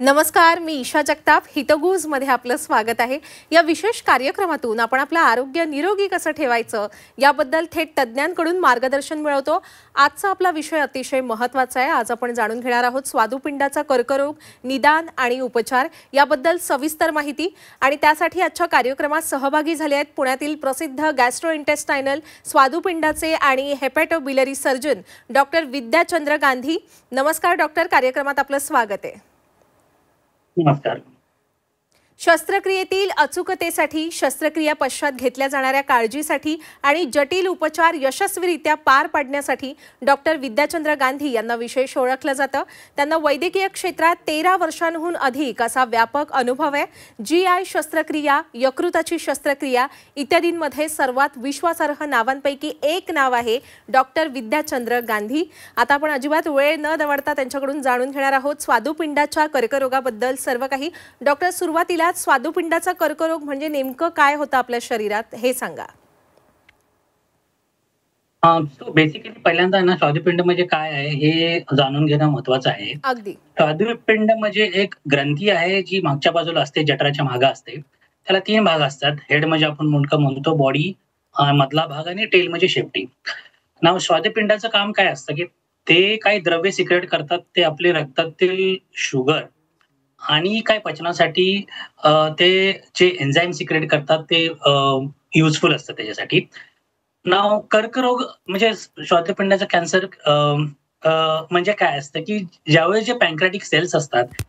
नमस्कार, मी ईशा जगताप. हितगुज मध्ये आपलं स्वागत आहे. या विशेष कार्यक्रमातून आपण आपलं आरोग्य निरोगी कसं ठेवायचं याबद्दल थेट तज्ञांकडून मार्गदर्शन मिळवतो. आजचा आपला विषय अतिशय महत्त्वाचा आहे. आज आपण जाणून घेणार आहोत स्वादुपिंडाचा कर्करोग, निदान आणि उपचार याबद्दल सविस्तर माहिती. आणि त्यासाठी आजच्या कार्यक्रमात सहभागी झाले आहेत पुण्यातील प्रसिद्ध गॅस्ट्रोइंटेस्टायनल स्वादुपिंडाचे आणि हेपॅटोबिलरी सर्जन डॉक्टर विद्याचंद्र गांधी. नमस्कार डॉक्टर, कार्यक्रमात आपलं स्वागत आहे. नमस्कार. शस्त्रक्रियेतील अचूकतेसाठी, शस्त्रक्रिया पश्चात घेतल्या जाणाऱ्या काळजीसाठी आणि जटिल उपचार यशस्वीरित्या पार पाडण्यासाठी डॉक्टर विद्याचंद्र गांधी यांना विशेष ओळखलं जातं. त्यांना वैद्यकीय क्षेत्रात 13 वर्षांहून अधिक असा व्यापक अनुभव आहे. GI शस्त्रक्रिया, यकृताची शस्त्रक्रिया इत्यादींमध्ये सर्वात विश्वासार्ह नावांपैकी एक नाव आहे डॉक्टर विद्याचंद्र गांधी. आता आपण अजिबात वेळ न दवडता त्यांच्याकडून जाणून घेणार आहोत स्वादुपिंडाच्या कर्करोगाबद्दल सर्व काही. डॉक्टर, सुरुवातीला स्वादुपिंडाचा कर्करोग म्हणजे नेमकं काय होतं आपल्या शरीरात हे सांगा. बेसिकली पहिल्यांदा ना स्वादुपिंड म्हणजे काय आहे हे जाणून घेणं महत्वाचं आहे. अगदी. स्वादुपिंड म्हणजे एक ग्रंथी आहे जी मागच्या बाजूला असते, जठराच्या मागे असते. त्याला 3 भाग असतात. हेड म्हणजे आपण मुंडकं म्हणतो, बॉडी मधला भाग, आणि टेल म्हणजे शेपटी. नाव स्वादुपिंडाचं काम काय असतं की ते काही द्रव्य सिक्रेट करतात. ते आपले रक्तातील शुगर आणि काय पचनासाठी ते जे एन्झाईम सिक्रेट करतात ते युजफुल असतं त्याच्यासाठी. नाव कर्करोग म्हणजे स्वादुपिंडाचा कॅन्सर म्हणजे काय असतं की ज्यावेळेस जे पॅन्क्रियाटिक सेल्स असतात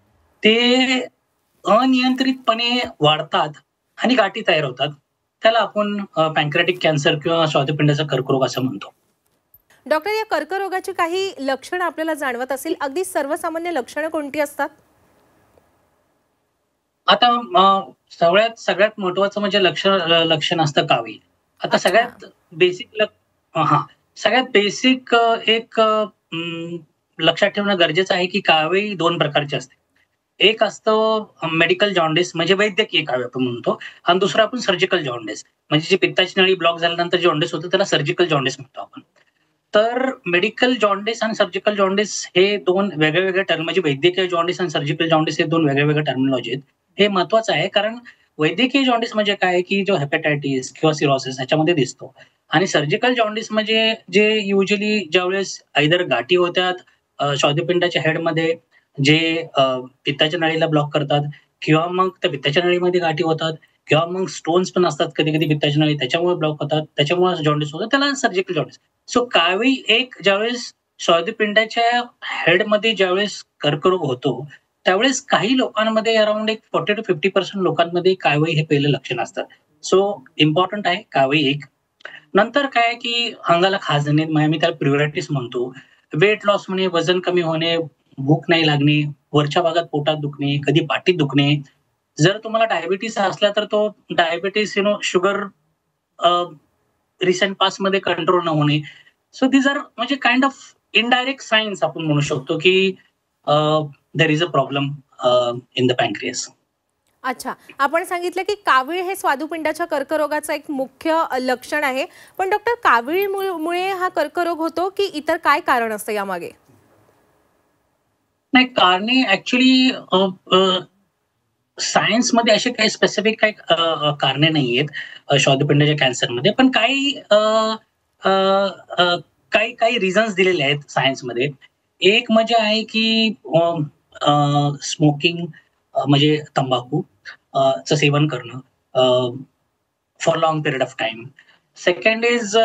ते अनियंत्रितपणे वाढतात आणि गाठी तयार होतात. त्याला आपण पॅन्क्रियाटिक कॅन्सर किंवा स्वादुपिंडाचा कर्करोग असं म्हणतो. डॉक्टर, या कर्करोगाची काही लक्षणं आपल्याला जाणवत असेल, अगदी सर्वसामान्य लक्षणं कोणती असतात? आता सगळ्यात महत्वाचं म्हणजे लक्षण असतं कावीळ. आता अच्छा. सगळ्यात बेसिक एक लक्षात ठेवणं गरजेचं आहे की कावीळ 2 प्रकारची असते. एक असतं मेडिकल जॉन्डिस म्हणजे वैद्यकीय कावीळ आपण म्हणतो, आणि दुसरं आपण सर्जिकल जॉन्डिस म्हणजे जी पित्ताची नळी ब्लॉक झाल्यानंतर जॉन्डिस होतं त्याला सर्जिकल जॉन्डिस म्हणतो आपण. तर मेडिकल जॉन्डिस आणि सर्जिकल जॉन्डिस हे 2 वेगवेगळे टर्म, म्हणजे वैद्यकीय जॉन्डिस आणि सर्जिकल जॉन्डिस हे 2 वेगवेगळे टर्मिनॉलॉजी आहेत. हे महत्वाचं आहे कारण वैद्यकीय जॉन्डिस म्हणजे काय की जो हेपॅटायटिस किंवा सिरोसिस ह्याच्यामध्ये दिसतो, आणि सर्जिकल जॉन्डिस म्हणजे जे युजली ज्यावेळेस आयदर गाठी होत्यात स्वादुपिंडाच्या हेडमध्ये जे पित्ताच्या नळीला ब्लॉक करतात, किंवा मग त्या पित्ताच्या नळीमध्ये गाठी होतात, किंवा मग स्टोन्स पण असतात कधी कधी पित्ताच्या नळी, त्याच्यामुळे ब्लॉक होतात, त्याच्यामुळे जॉन्डिस होतात, त्याला सर्जिकल जॉन्डिस. सो कावीळ एक ज्यावेळेस स्वादुपिंडाच्या हेडमध्ये ज्यावेळेस कर्करोग होतो त्यावेळेस काही लोकांमध्ये अराउंड एक 40 to 50% लोकांमध्ये कावीळ हे पहिलं लक्षण असतं. सो इम्पॉर्टंट आहे कावीळ एक. नंतर काय की अंगाला खाज येणे, मी त्याला प्युरायटिस म्हणतो, वेट लॉस होणे, वजन कमी होणे, भूक नाही लागणे, वरच्या भागात पोटात दुखणे, कधी पाठीत दुखणे. जर तुम्हाला डायबिटीस असला तर तो डायबिटीस शुगर रिसेंट पास्ट मध्ये कंट्रोल न होणे. सो दीज आर म्हणजे काइंड ऑफ इनडायरेक्ट सायन्स आपण म्हणू शकतो की there is a problem in the pancreas. अच्छा, आपण सांगितलं की कावीळ हे स्वादुपिंडाच्या कर्करोगाचं एक मुख्य लक्षण आहे. पण डॉक्टर, कावीळमुळे हा कर्करोग होतो की इतर काय कारण असतं यामागे? नाही, कारणे ऍक्च्युली सायन्समध्ये असे काही स्पेसिफिक काही कारणे नाहीयेत स्वादुपिंडाच्या कॅन्सरमध्ये, पण काही रिझन्स दिलेले आहेत सायन्समध्ये. एक म्हणजे आहे की स्मोकिंग म्हणजे तंबाखू चं सेवन करणं for long period of time. Second is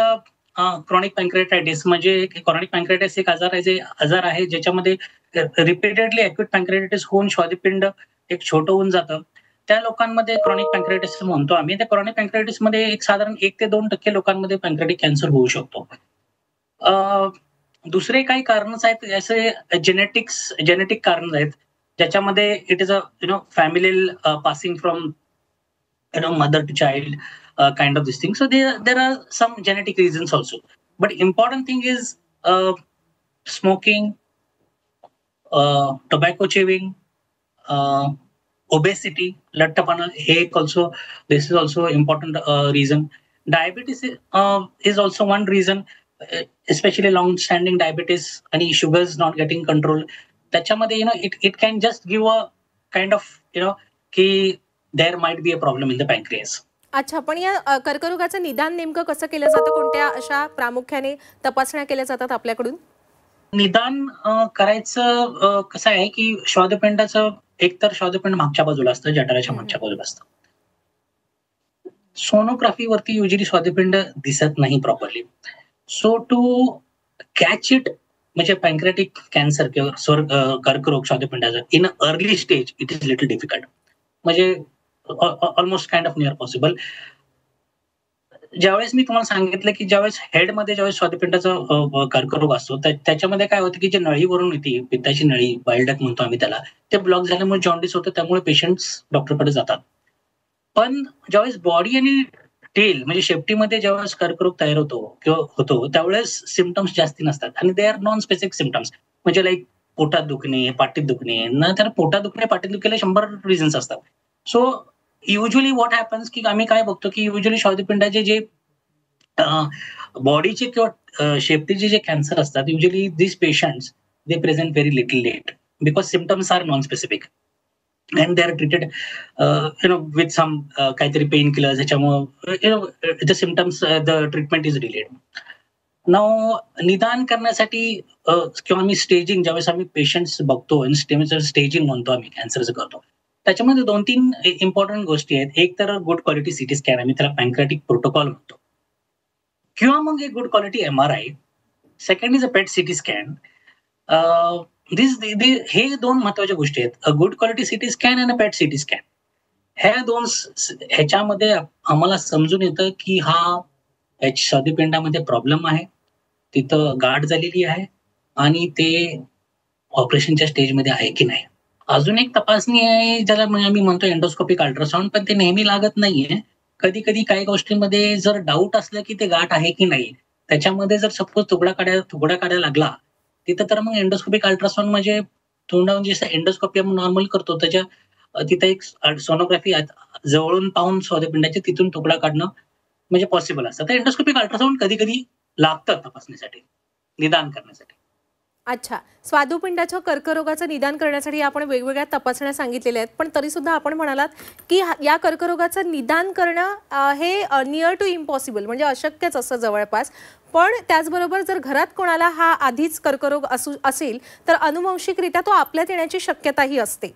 chronic pancreatitis म्हणजे क्रॉनिक पॅन्क्रियाटायटिस एक आजार आहे ज्याच्यामध्ये रिपीटेडली अक्यूट पॅन्क्रियाटायटिस होऊन स्वादुपिंड एक छोटं होऊन जातं. त्या लोकांमध्ये क्रॉनिक पॅन्क्रियाटायटिस म्हणतो आम्ही. त्या क्रॉनिक पॅन्क्रियाटायटिस मध्ये एक साधारण 1 ते 2% लोकांमध्ये पॅन्क्रियाटिक कॅन्सर होऊ शकतो. दुसरे काही कारण आहेत, असे जेनेटिक कारण आहेत ज्याच्यामध्ये it is a familial passing from mother to child kind of this thing. So there are some genetic reasons also. But important thing is smoking, tobacco chewing, obesity, lattapana. This is also important reason. Diabetes is also one reason, especially long-standing diabetes and sugars not getting control. त्याच्यामध्ये it can just give a kind of की there might be a problem in the pancreas. अच्छा, पण या कर्करोगाचं निदान नेमकं कसं केलं जातं? कोणत्या अशा प्रामुख्याने तपासण्या केल्या जातात आपल्याकडून? निदान करायचं कसं आहे की श्वादपिंडाचं एकतर श्वादपिंड मागच्या बाजूला असतं, जठराच्या हं, हं. मागच्या बाजूला असतं. सोनोग्राफीवरती युजली स्वादुपिंड दिसत नाही properly. So to catch it म्हणजे पॅन्क्रियाटिक कॅन्सर किंवा कर्करोग स्वादुपिंडाचा in a early stage it is little difficult. म्हणजे almost kind of near possible. ज्यावेळेस मी तुम्हाला सांगितलं की ज्यावेळेस हेडमध्ये ज्यावेळेस स्वादुपिंडाचा कर्करोग असतो त्याच्यामध्ये काय होतं की जे नळीवरून येते पित्ताची नळी बाईल डक्ट म्हणतो आम्ही त्याला, ते ब्लॉक झाल्यामुळे जॉन्डिस होतं, त्यामुळे पेशंट्स डॉक्टरकडे जातात. पण ज्यावेळेस बॉडी आणि टेल म्हणजे शेपटीमध्ये ज्यावेळेस कर्करोग तयार होतो किंवा होतो त्यावेळेस सिम्पटम्स जास्ती नसतात आणि they are non specific symptoms. म्हणजे लाईक पोटात दुखणे, पाठीत दुखणे, ना तर पोटात दुखणे, पाठीत दुखेला 100 रिझन्स असतात. सो युज्युअली व्हॉट हॅपन्स की आम्ही काय बघतो की युज्युअली स्वादुपिंडाचे जे बॉडीचे किंवा शेपटीचे जे कॅन्सर असतात usually this patients they present very little late because symptoms are non specific and they are treated with some काहीतरी पेन किलर्स ह्याच्यामुळे the symptoms the treatment is delayed. Now निदान करण्यासाठी किंवा आम्ही स्टेजिंग ज्यावेळेस आम्ही पेशंट्स बघतो आणि स्टेजिंग म्हणतो आम्ही कॅन्सरचं करतो त्याच्यामध्ये 2-3 इम्पॉर्टंट गोष्टी आहेत. एक तर गुड क्वालिटी सिटी स्कॅन आम्ही त्याला पॅन्क्रियाटिक प्रोटोकॉल म्हणतो किंवा मग एक good quality MRI. Second is a PET CT scan. हे 2 महत्वाच्या गोष्टी आहेत. A good quality CT scan आणि पेट सिटी स्कॅन. ह्याच्यामध्ये आम्हाला समजून येतं की स्वादुपिंडामध्ये प्रॉब्लेम आहे, तिथं गाठ झालेली आहे आणि ते ऑपरेशनच्या स्टेजमध्ये आहे की नाही. अजून एक तपासणी आहे ज्याला आम्ही म्हणतो एंडोस्कोपिक अल्ट्रासाउंड, पण ते नेहमी लागत नाहीये. कधी कधी काही गोष्टींमध्ये जर डाऊट असलं की ते गाठ आहे की नाही, त्याच्यामध्ये जर सपोज तुकडा काढायला लागला तिथं, तर मग एंडोस्कोपिक अल्ट्रासाउंड म्हणजे तोंडावर जसं एंडोस्कोपी आपण नॉर्मल करतो त्याच्या तिथं एक सोनोग्राफी जवळून पाहून स्वादुपिंडाचे तिथून तुकडा काढणं म्हणजे पॉसिबल असतं. तर एंडोस्कोपिक अल्ट्रासाउंड कधी कधी लागतं तपासणीसाठी, निदान करण्यासाठी. अच्छा, स्वादुपिंडाच्या कर्करोगाचं निदान करण्यासाठी आपण वेगवेगळ्या तपासण्या सांगितलेल्या आहेत, पण तरी सुद्धा आपण म्हणालात की या कर्करोगाचं निदान करणं हे नियर टू इम्पॉसिबल म्हणजे अशक्यच असं जवळपास. पण त्याचबरोबर जर घरात कोणाला हा आधीच कर्करोग असेल तर अनुवंशिकरित्या तो आपल्यात येण्याची शक्यताही असते.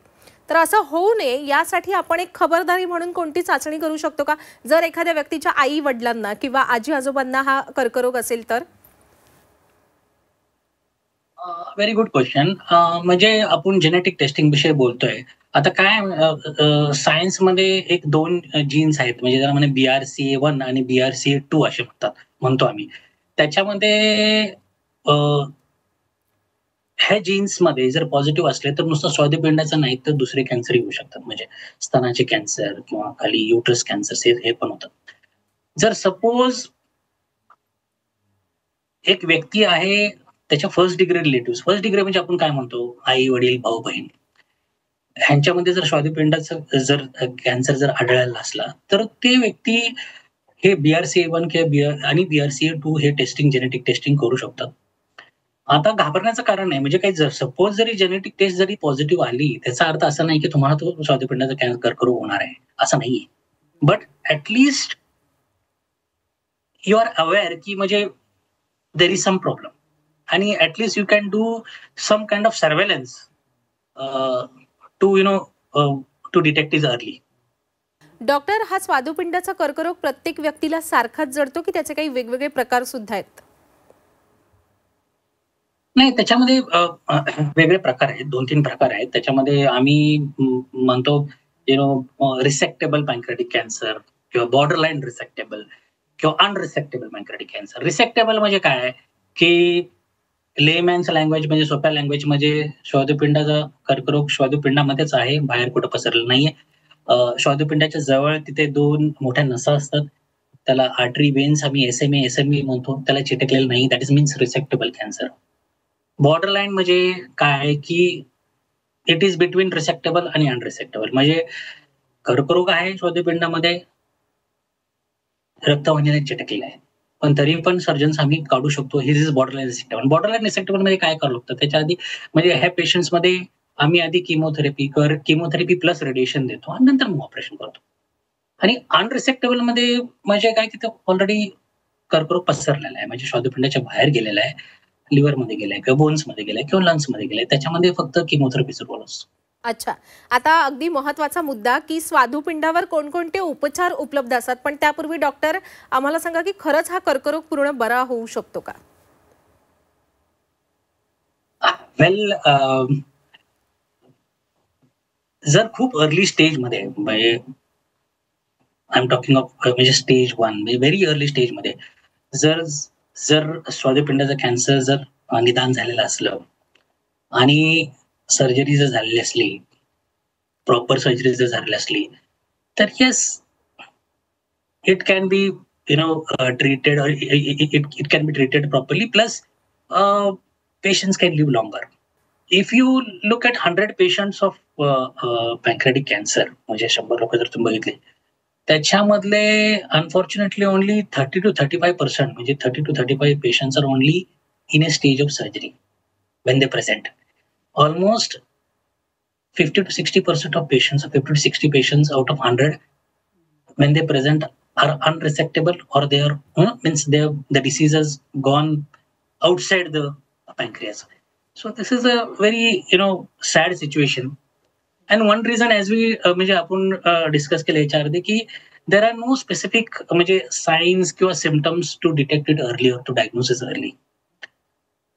तर असं होऊ नये यासाठी आपण एक खबरदारी म्हणून कोणती चाचणी करू शकतो का, जर एखाद्या व्यक्तीच्या आई वडिलांना किंवा आजी आजोबांना हा कर्करोग असेल तर? Very good question. म्हणजे आपण जेनेटिक टेस्टिंग विषयी बोलतोय. आता काय सायन्समध्ये एक 2 जीन्स आहेत म्हणजे त्याला म्हणे BRCA1 आणि BRCA2 असे म्हणतो आम्ही. त्याच्यामध्ये ह्या जीन्समध्ये जर पॉझिटिव्ह असले तर नुसतं स्वादुपिंडाचा नाही तर दुसरे कॅन्सर येऊ शकतात. म्हणजे स्तनाचे कॅन्सर किंवा खाली युट्रस कॅन्सर हे पण होतात. जर सपोज एक व्यक्ती आहे त्याच्या फर्स्ट डिग्री रिलेटिव्ह म्हणजे आपण काय म्हणतो आई वडील भाऊ बहीण ह्यांच्यामध्ये जर स्वादुपिंडाचं जर कॅन्सर जर आढळला असला तर ते व्यक्ती हे BRCA1 किंवा आणि BRCA2 हे टेस्टिंग जेनेटिक टेस्टिंग करू शकतात. आता घाबरण्याचं कारण नाही. म्हणजे काही सपोज जरी जेनेटिक टेस्ट जरी पॉझिटिव्ह आली त्याचा अर्थ असा नाही की तुम्हाला तो स्वादुपिंडाचा कर्करोग होणार आहे असं नाहीये. But at least you are aware की म्हणजे देर इज सम प्रॉब्लेम आणि at least you can do some kind of surveillance to detect is early. Doctor, हा स्वादुपिंडाचा कर्करोग प्रत्येक व्यक्तीला सारखाच जडतो की त्याचे काही वेगवेगळे प्रकार सुद्धा आहेत? नाही, त्याच्यामध्ये वेगळे प्रकार आहेत. 2-3 प्रकार आहेत. त्याच्यामध्ये आम्ही म्हणतो रिसेक्टेबल पॅन्क्रियाटिक कॅन्सर किंवा बॉर्डर लाईन रिसेक्टेबल किंवा अनरिसेक्टेबल पॅन्क्रियाटिक कॅन्सर. रिसेक्टेबल म्हणजे काय की लेमॅन्स लँग्वेज म्हणजे सोप्या लँग्वेज म्हणजे स्वादुपिंडाचा कर्करोग स्वादुपिंडामध्येच आहे, बाहेर कुठं पसरलेलं नाहीये. स्वादुपिंडाच्या जवळ तिथे 2 मोठ्या नसा असतात. त्याला आर्टरी वेन्स आम्ही SMA म्हणतो, त्याला चिटकलेलं नाही. That is means resectable cancer. Border line म्हणजे काय की इट इज बिटवीन रिसेक्टेबल आणि अनरिसेक्टेबल. म्हणजे कर्करोग आहे स्वादुपिंडामध्ये, रक्तवाहिनीने चिटकलेला आहे, पण तरी पण सर्जन्स आम्ही काढू शकतो. He is border line resectable. Border line resectable मध्ये काय करावं लागतं त्याच्या आधी म्हणजे ह्या पेशंट्समध्ये आम्ही आधी किमोथेरपी प्लस रेडिएशन देतो आणि नंतर मग ऑपरेशन करतो. आणि अनरिसेक्टेबल मध्ये म्हणजे काय, तिथं ऑलरेडी कर्करोग पसरलेला आहे, म्हणजे स्वादुपिंडाच्या बाहेर गेलेला आहे, लिव्हरमध्ये गेलाय किंवा बोन्समध्ये गेलाय किंवा लंग्समध्ये गेलाय. त्याच्यामध्ये फक्त किमोथेरपीचा रोल असतो. अच्छा. आता अगदी महत्त्वाचा मुद्दा, की स्वादुपिंडावर कोणकोणते उपचार उपलब्ध असतात. पण त्यापूर्वी डॉक्टर आम्हाला सांगा, की खरंच हा कर्करोग पूर्ण बरा होऊ शकतो का? वेल, जर खूप अर्ली स्टेजमध्ये, म्हणजे आय एम टॉकिंग ऑफ म्हणजे स्टेज 1, म्हणजे व्हेरी अर्ली स्टेजमध्ये जर जर स्वादुपिंडाचा कॅन्सर जर निदान झालेलं असलं आणि सर्जरी जर झालेली असली, प्रॉपर सर्जरी जर झालेली असली, तर yes, it can be treated, or it can be treated properly, plus patients can live longer. If you look at 100 patients of pancreatic cancer, म्हणजे 100 लोक जर तुम्ही बघितले, त्याच्यामधले अनफॉर्च्युनेटली ओनली 30 to 35%, म्हणजे 30 to 35 patients are only in a stage of surgery when they present. Almost 50 to 60% of patients, 50 to 60 patients out of 100, when they present, are unresectable, or they are means the disease has gone outside the pancreas. So this is a very sad situation. And one reason, as we म्हणजे आपण discuss केलं याच्याआधी, की there are no specific म्हणजे signs किंवा symptoms to detect it early or to diagnose it early.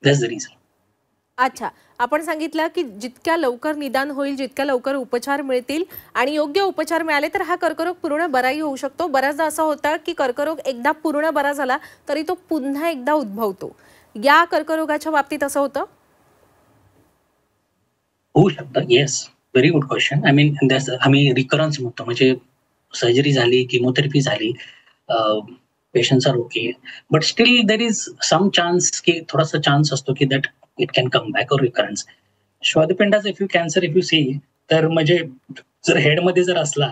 That's the reason. अच्छा. आपण सांगितलं, की जितक्या लवकर निदान होईल, जितक्या लवकर उपचार मिळतील आणि योग्य उपचार मिळाले, तर हा कर्करोग पूर्ण बराही होऊ शकतो. बऱ्याचदा असं होतं, की कर्करोग एकदा पूर्ण बरा झाला, तरी तो पुन्हा एकदा उद्भवतो. या कर्करोगाच्या बाबतीत असं होतं? होऊ शकतं. Yes, very good question. I mean, आम्ही रिकरन्स म्हणतो, म्हणजे सर्जरी झाली, किमोथेरपी झाली, patients are okay, but still there is some chance, की थोडासा चान्स असतो की that it can come back or recurrence. स्वादुपिंडाचा if you cancer if you see, तर म्हणजे जर हेडमध्ये जर असला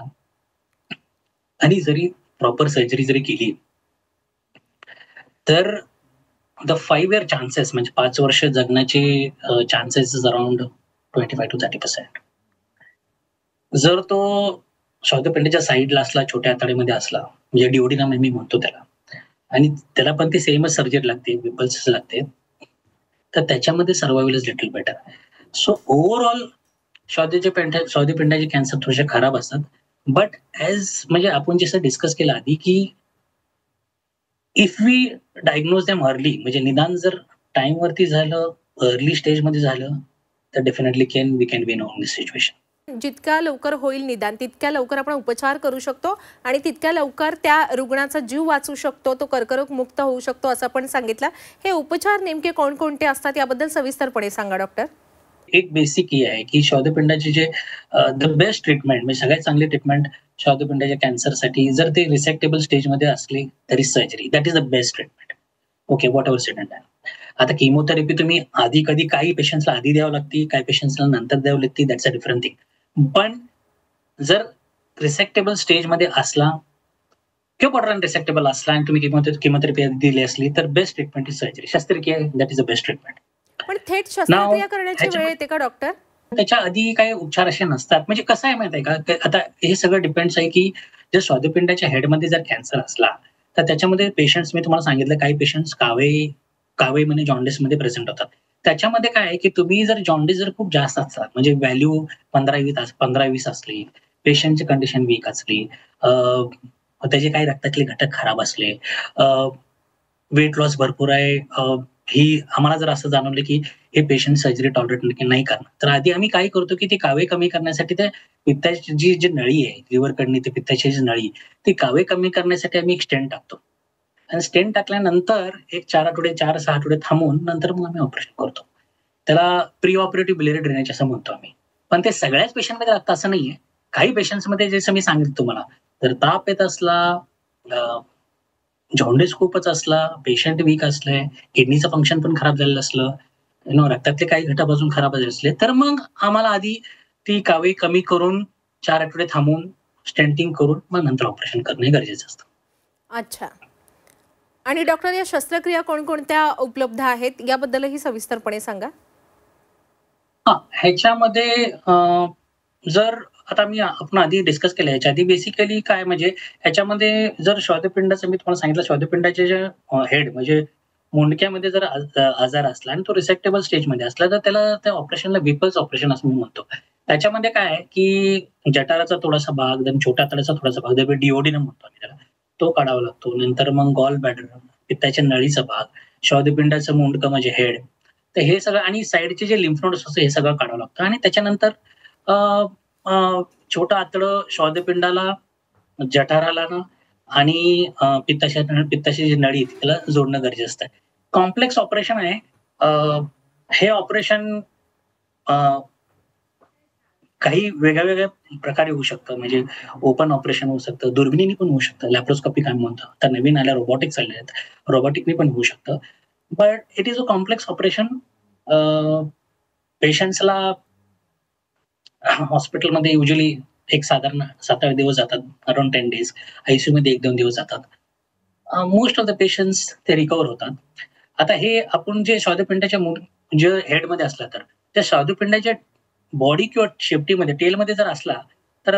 आणि जरी प्रॉपर सर्जरी जरी केली, तर द 5 year चान्सेस, म्हणजे 5 वर्ष जगण्याचे चान्सेस इज अराउंड 25 to 30%. जर तो स्वादुपिंडाच्या साईडला असला, छोट्या आतड्यामध्ये असला, म्हणजे डिओडिनम मी म्हणतो त्याला, आणि त्याला पण ती सेमच सर्जरी लागते, पिंपल्स लागते, तर त्याच्यामध्ये survival is little better. So overall स्वादुपिंडाचे कॅन्सर थोडेसे खराब असतात, बट ॲज म्हणजे आपण जसं डिस्कस केलं आधी, की if we diagnose them early, म्हणजे निदान जर टाइम वरती झालं, अर्ली स्टेजमध्ये झालं, तर definitely we can win on this situation. जितक्या लवकर होईल निदान, तितक्या लवकर आपण उपचार करू शकतो आणि तितक्या लवकर त्या रुग्णाचा जीव वाचू शकतो, तो कर्करोग मुक्त होऊ शकतो, असं आपण सांगितलं. हे उपचार नेमके कोणकोणते असतात, याबद्दल सविस्तरपणे सांगा डॉक्टर. एक बेसिक हे आहे, की स्वादुपिंडाची जे द बेस्ट ट्रीटमेंट, म्हणजे सगळ्यात चांगली ट्रीटमेंट स्वादुपिंडाच्या कॅन्सरसाठी, जर ते रिसेक्टेबल स्टेजमध्ये असले, तरी surgery. That is the best treatment. Okay, what ever sed and done. आता किमोथेरपी तुम्ही आधी कधी काही पेशंट्सला आधी द्यावं लागते, काही पेशंट्सला नंतर द्यावं लागते, दॅट्स अ डिफरंट थिंग. पण जर रिसेक्टेबल स्टेजमध्ये असला किंवा बॉर्डरलाईन रिसेक्टेबल असला आणि तुम्ही किमोथेरपी दिली असली, तर बेस्ट ट्रीटमेंट इज सर्जरी. शस्त्रक्रिया, that is the best treatment. पण थेट शस्त्रक्रिया करण्याची वेळ येते का डॉक्टर? त्याच्या आधी काही उपचार असे नसतात. म्हणजे कसं आहे माहिती आहे का, आता हे सगळं डिपेंड्स आहे, की जर स्वादुपिंडाच्या हेडमध्ये जर कॅन्सर असला, तर त्याच्यामध्ये पेशंट्स, मी तुम्हाला सांगितलं, काही पेशंट्स कावेमध्ये जॉन्डिसमध्ये प्रेझेंट होतात. त्याच्यामध्ये काय आहे, की तुम्ही जर जॉन्डिस जर खूप जास्त असतात, म्हणजे व्हॅल्यू 15-20 असली, पेशंटची कंडिशन वीक असली, त्याचे काही रक्तातले घटक खराब असले, वेट लॉस भरपूर आहे, ही आम्हाला जर असं जाणवलं, की हे पेशंट सर्जरी टॉलरेट नाही करणार, तर आधी आम्ही काय करतो, की ते कावे कमी करण्यासाठी त्या पित्ताची जी नळी आहे, लिव्हरकडनी ते पित्ताची जी नळी, ती कावे कमी करण्यासाठी आम्ही एक स्टेंट टाकतो. आणि स्टेंट टाकल्यानंतर एक 4-6 आठवडे थांबून नंतर मग आम्ही ऑपरेशन करतो. त्याला प्री ऑपरेटिव्ह बिलिअरी ड्रेनेज असं म्हणतो आम्ही. पण ते सगळ्याच पेशंटमध्ये लागतं असं नाहीये. काही पेशंट्समध्ये, जसं मी सांगितलं तुम्हाला, जर ताप येत असला, जॉन्डिस खूपच असला, पेशंट वीक असले, किडनीचं फंक्शन पण खराब झालेलं असलं, रक्तातले काही घटक अजून खराब झाले असले, तर मग आम्हाला आधी ती कावे कमी करून 4 आठवडे थांबून स्टेंटिंग करून मग नंतर ऑपरेशन करणे गरजेचं असतं. अच्छा. आणि डॉक्टर, या शस्त्रक्रिया कोणकोणत्या उपलब्ध आहेत, याबद्दलही सविस्तरपणे सांगा. ह्याच्यामध्ये जर आता आपण आधी डिस्कस केलं ह्याच्या आधी बेसिकली काय म्हणजे ह्याच्यामध्ये जर श्वादपिंडाचं मी तुम्हाला सांगितलं श्वादपिंडाचे जे हेड म्हणजे मुंडक्यामध्ये जर आजार असला आणि तो रिसेप्टेबल स्टेजमध्ये असला तर त्याला त्या ऑपरेशनला विपल्स ऑपरेशन असं मी म्हणतो. त्याच्यामध्ये काय आहे की जठराचा थोडासा भाग, देन छोट्या आतड्याचा थोडासा भाग, डिओडिनम म्हणतो आम्ही त्याला, तो काढावा लागतो. नंतर मग गॉल ब्लॅडर, पित्ताच्या नळीचा भाग, श्वादपिंडाचं मुंडकं म्हणजे हेड, तर हे सगळं आणि साईडचे जे लिम्फ नोड्स असतं हे सगळं काढावं लागतं आणि त्याच्यानंतर अ, अ, छोटं आतडं श्वादपिंडाला, जठराला ना आणि पित्ताची जी नळी आहे त्याला जोडणं गरजेचं असतं. कॉम्प्लेक्स ऑपरेशन आहे. अ, हे ऑपरेशन काही वेगळ्या प्रकारे होऊ शकतं. म्हणजे ओपन ऑपरेशन होऊ शकतं, दुर्बिणीने पण होऊ शकतं, लॅप्रोस्कोपी काय म्हणतो. आता नवीन आल्या रोबोटिक्स आले आहेत. रोबोटिकनी पण होऊ शकतं. But it is a complex operation. पेशंट्सला हॉस्पिटलमध्ये युज्युअली एक साधारण 7-8 दिवस जातात. Around 10 days. आयसीयूमध्ये 1-2 दिवस जातात. मोस्ट ऑफ द पेशंट्स ते रिकव्हर होतात. आता हे आपण जे स्वादुपिंडाच्या जे हेडमध्ये असला तर त्या स्वादुपिंडाच्या बॉडी किंवा शेपटीमध्ये टेलमध्ये जर असला तर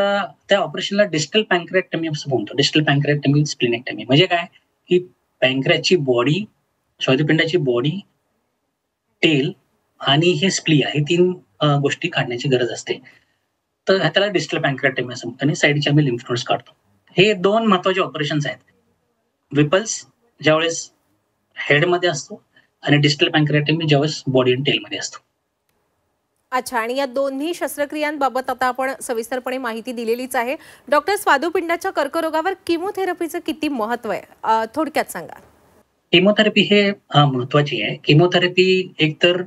त्या ऑपरेशनला डिस्टल पॅन्क्रिएक्टमी असं म्हणतो. डिस्टल पॅन्क्रिएक्टमी, स्प्लिनेक्टमी म्हणजे काय की पॅन्क्रियाची बॉडी, स्वादुपिंडाची बॉडी, टेल आणि हे स्प्लिया हे 3 गोष्टी काढण्याची गरज असते. तर त्याला डिस्टल पॅन्क्रिएक्टमी असं म्हणतो आणि साइडचे आम्ही लिम्फ नोड्स काढतो. हे 2 महत्त्वाचे ऑपरेशन्स आहेत. विपल्स ज्यावेळेस हेडमध्ये असतो आणि डिस्टल पॅन्क्रिएक्टमी ज्यावेळेस बॉडी आणि टेलमध्ये असतो. अच्छा, आणि या दोन्ही शस्त्रक्रियांबाबत आता आपण सविस्तरपणे माहिती दिलेलीच आहे. डॉक्टर, स्वादुपिंडाच्या कर्करोगावर किमोथेरपीचं किती महत्त्व आहे, थोडक्यात सांगा. किमोथेरपी हे महत्वाची आहे. किमोथेरपी एकतर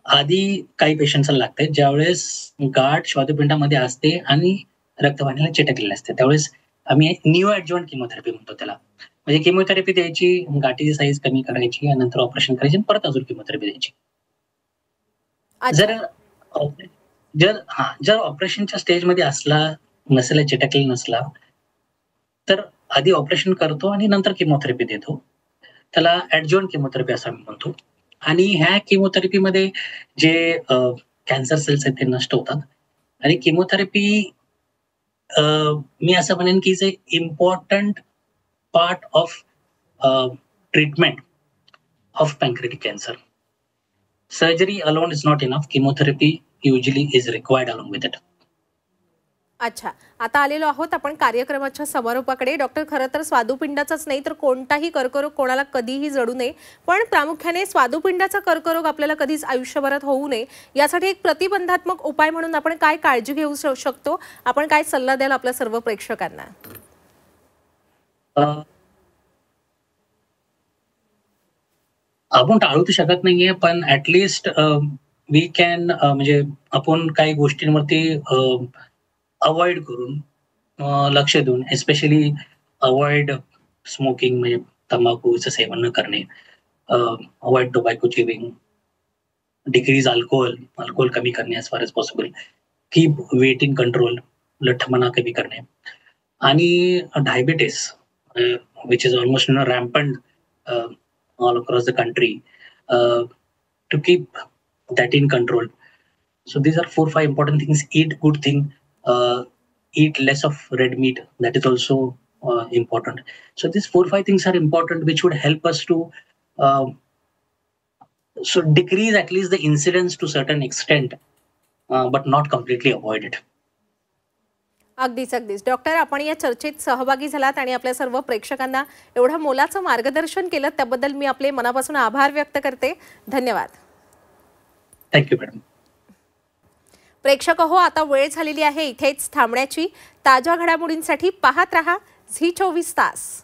आधी काही पेशंट्सला लागते ज्यावेळेस गाठ स्वादुपिंडामध्ये असते आणि रक्तवाहिनीला चिटकलेली असते. त्यावेळेस आम्ही न्यू ॲडज्युव्हंट किमोथेरपी म्हणतो त्याला. म्हणजे किमोथेरपी द्यायची, गाठीची साईज कमी करायची आणि नंतर ऑपरेशन करायची आणि परत अजून किमोथेरपी द्यायची. जर जर ऑपरेशनच्या स्टेजमध्ये असला, नसेला चिटकलेला नसला, तर आधी ऑपरेशन करतो आणि नंतर किमोथेरपी देतो. त्याला ॲडज्युव्हंट किमोथेरपी असं आम्ही म्हणतो. आणि ह्या किमोथेरपीमध्ये जे कॅन्सर सेल्स आहेत ते नष्ट होतात आणि किमोथेरपी मी असं म्हणेन की is a important part of treatment of pancreatic cancer. Surgery alone is not enough. Chemotherapy usually is required along with it. अच्छा, आता आलेलो आहोत आपण कार्यक्रमाच्या समारोपाकडे. डॉक्टर, खरं तर स्वादुपिंडाचाच नाही तर कोणताही कर्करोग कोणाला कधीही जडू नये, पण प्रामुख्याने स्वादुपिंडाचा कर्करोग आपल्याला कधीच आयुष्यभरात होऊ नये यासाठी एक प्रतिबंधात्मक उपाय म्हणून आपण काय काळजी घेऊ शकतो, आपण काय सल्ला द्याल आपल्या सर्व प्रेक्षकांना? आपण टाळू तर शकत नाहीये, पण ऍटलिस्ट वी कॅन म्हणजे आपण काही गोष्टींवरती अवॉइड करून लक्ष देऊन एस्पेशली अवॉइड स्मोकिंग म्हणजे तंबाखूचं सेवन न करणे, avoid tobacco chewing, decrease alcohol कमी करणे as far as possible, keep weight in control, लठ्ठपणा कमी करणे आणि diabetes which is almost rampant all across the country, to keep that in control. So these are 4-5 important things. Eat good thing, eat less of red meat, that is also important. So these 4-5 things are important which would help us to so decrease at least the incidence to certain extent, but not completely avoid it. अगदीच doctor, आपण या चर्चेत सहभागी झालात आणि आपल्या सर्व प्रेक्षकांना एवढं मोलाचं मार्गदर्शन केलं त्याबद्दल मी आपले मनापासून आभार व्यक्त करते. धन्यवाद. Thank you madam. प्रेक्षक हो, आता वेळ झालेली आहे इथेच थांबण्याची. ताज्या घडामोडींसाठी पाहत रहा झी 24 तास.